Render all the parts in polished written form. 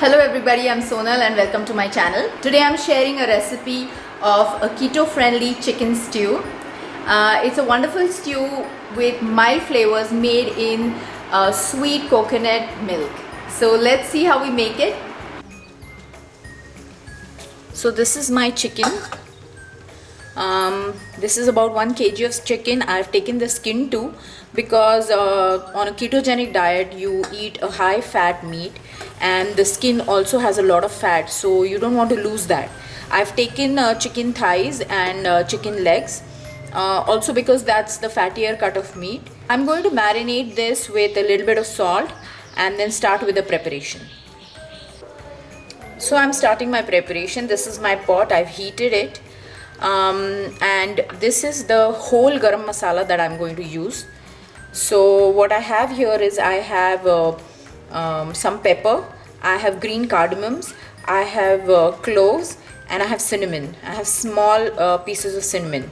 Hello everybody, I'm Sonal and welcome to my channel. Today I'm sharing a recipe of a keto-friendly chicken stew. It's a wonderful stew with mild flavors made in sweet coconut milk. So let's see how we make it. So this is my chicken. This is about 1 kg of chicken. I've taken the skin too because on a ketogenic diet you eat a high fat meat and the skin also has a lot of fat, so you don't want to lose that. I've taken chicken thighs and chicken legs also because that's the fattier cut of meat. I'm going to marinate this with a little bit of salt and then start with the preparation. So I'm starting my preparation. This is my pot. I've heated it. And this is the whole garam masala that I'm going to use. So what I have here is I have some pepper, I have green cardamoms, I have cloves, and I have cinnamon. I have small pieces of cinnamon.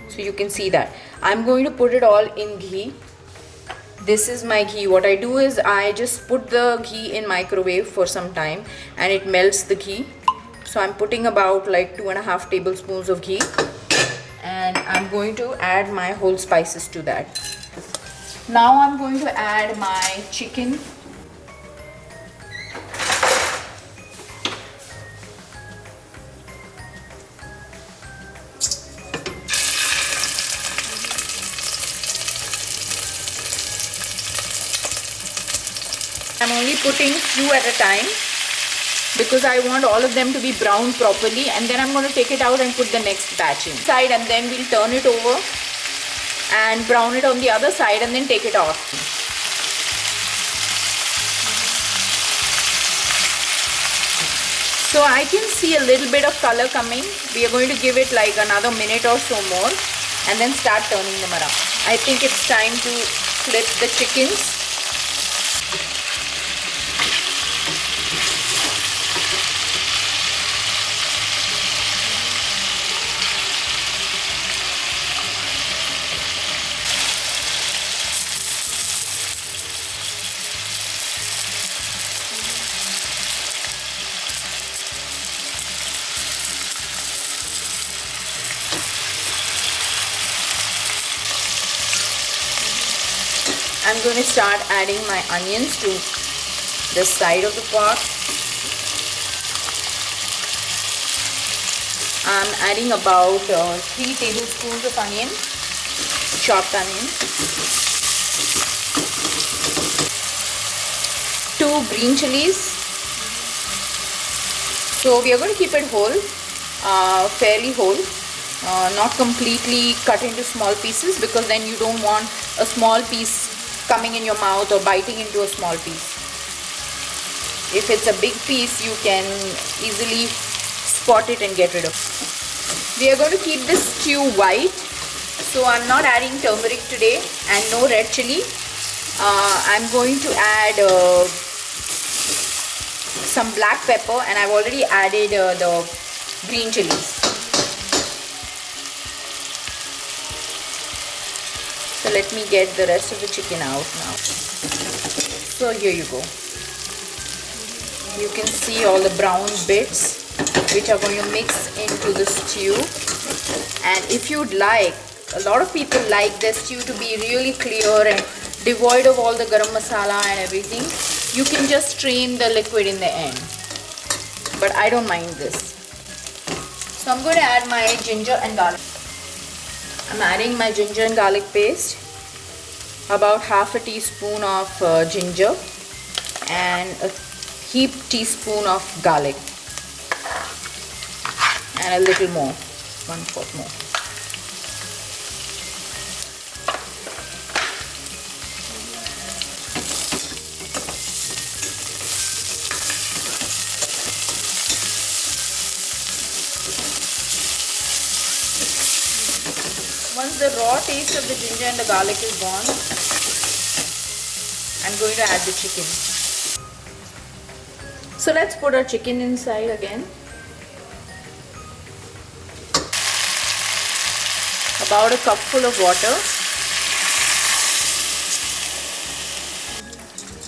So you can see that. I'm going to put it all in ghee. This is my ghee. What I do is I just put the ghee in microwave for some time and it melts the ghee. So I'm putting about like 2.5 tablespoons of ghee and I'm going to add my whole spices to that. Now I'm going to add my chicken. I'm only putting few at a time because I want all of them to be browned properly, and then I'm going to take it out and put the next batch inside, and then we'll turn it over and brown it on the other side and then take it off. So I can see a little bit of color coming. We are going to give it like another minute or so more and then start turning them around. I think it's time to flip the chickens. I'm going to start adding my onions to the side of the pot. I'm adding about 3 tablespoons of onion, chopped onion, 2 green chilies. So we are going to keep it whole, fairly whole. Not completely cut into small pieces because then you don't want a small piece coming in your mouth or biting into a small piece. If it's a big piece, you can easily spot it and get rid of it. We are going to keep this stew white, so I'm not adding turmeric today and no red chili. I'm going to add some black pepper, and I've already added the green chilies. So let me get the rest of the chicken out now. So here you go. You can see all the brown bits which are going to mix into the stew. And if you'd like, a lot of people like their stew to be really clear and devoid of all the garam masala and everything. You can just strain the liquid in the end. But I don't mind this. So I'm going to add my ginger and garlic. I'm adding my ginger and garlic paste, about half a teaspoon of ginger and a heaped teaspoon of garlic, and a little more, 1/4 more. Once the raw taste of the ginger and the garlic is gone, I'm going to add the chicken. So let's put our chicken inside again. About a cupful of water.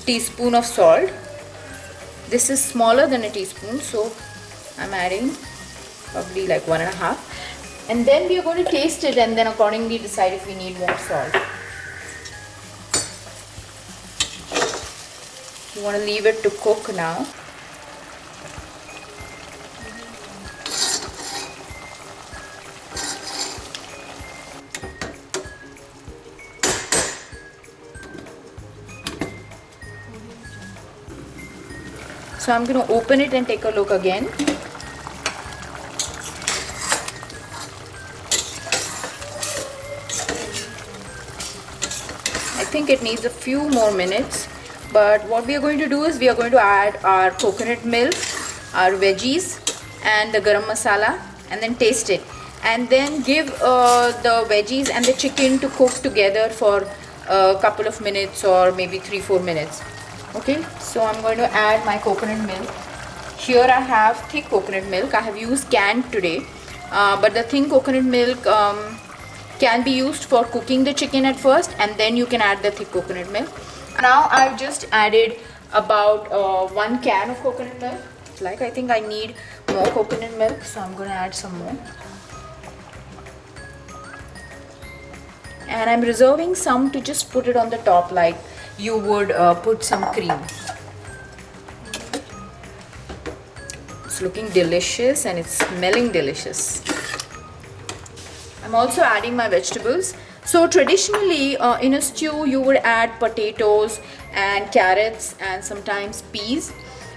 Teaspoon of salt. This is smaller than a teaspoon, so I'm adding probably like 1.5. And then we are going to taste it and then accordingly decide if we need more salt. You want to leave it to cook now. So I'm going to open it and take a look again. I think it needs a few more minutes, but what we are going to do is we are going to add our coconut milk, our veggies and the garam masala, and then taste it, and then give the veggies and the chicken to cook together for a couple of minutes or maybe 3-4 minutes. Okay, so I'm going to add my coconut milk. Here I have thick coconut milk. I have used canned today, but the thin coconut milk can be used for cooking the chicken at first, and then you can add the thick coconut milk. Now I've just added about 1 can of coconut milk. Like, I think I need more coconut milk, so I'm going to add some more. And I'm reserving some to just put it on the top like you would put some cream. It's looking delicious and it's smelling delicious. I'm also adding my vegetables. So traditionally in a stew you would add potatoes and carrots and sometimes peas,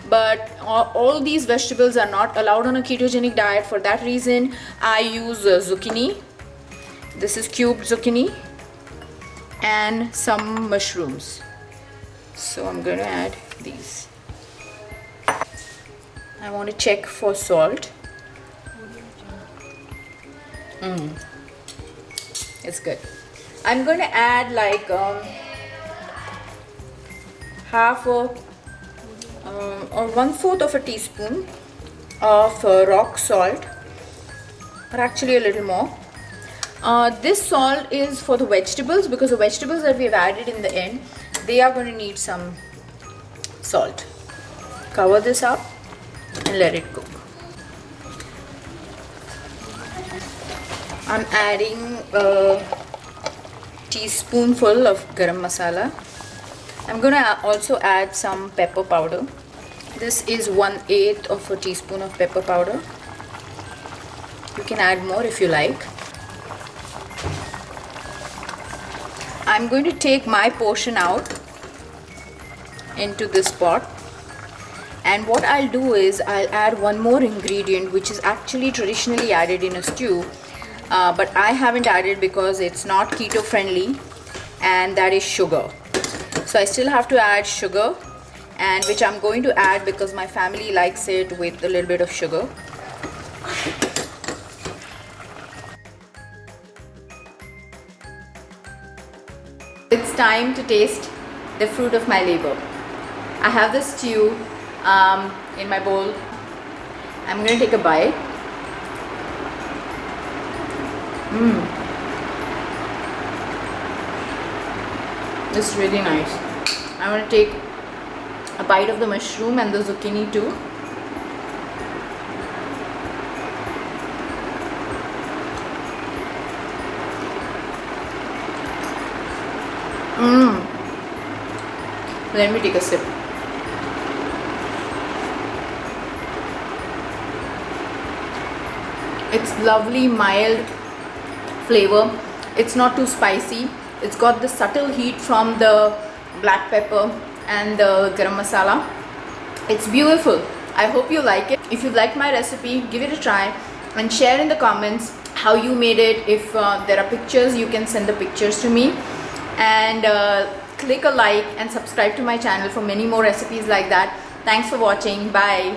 but all these vegetables are not allowed on a ketogenic diet. For that reason I use zucchini. This is cubed zucchini and some mushrooms. So I'm going to add these. I want to check for salt. It's good. I'm going to add like half or 1/4 of a teaspoon of rock salt, or actually a little more. This salt is for the vegetables because the vegetables that we've added in the end, they are going to need some salt. Cover this up and let it cook. I'm adding a teaspoonful of garam masala. I'm going to also add some pepper powder. This is 1/8 of a teaspoon of pepper powder. You can add more if you like. I'm going to take my portion out into this pot, and what I'll do is I'll add one more ingredient which is actually traditionally added in a stew, but I haven't added because it's not keto friendly, and that is sugar. So I still have to add sugar, and which I'm going to add because my family likes it with a little bit of sugar. It's time to taste the fruit of my labor. I have the stew in my bowl. I'm going to take a bite. It's really nice. I'm going to take a bite of the mushroom and the zucchini too. Let me take a sip. It's lovely, mild flavor. It's not too spicy. It's got the subtle heat from the black pepper and the garam masala. It's beautiful. I hope you like it. If you like my recipe, give it a try and share in the comments how you made it. If there are pictures, you can send the pictures to me. And click a like and subscribe to my channel for many more recipes like that. Thanks for watching. Bye.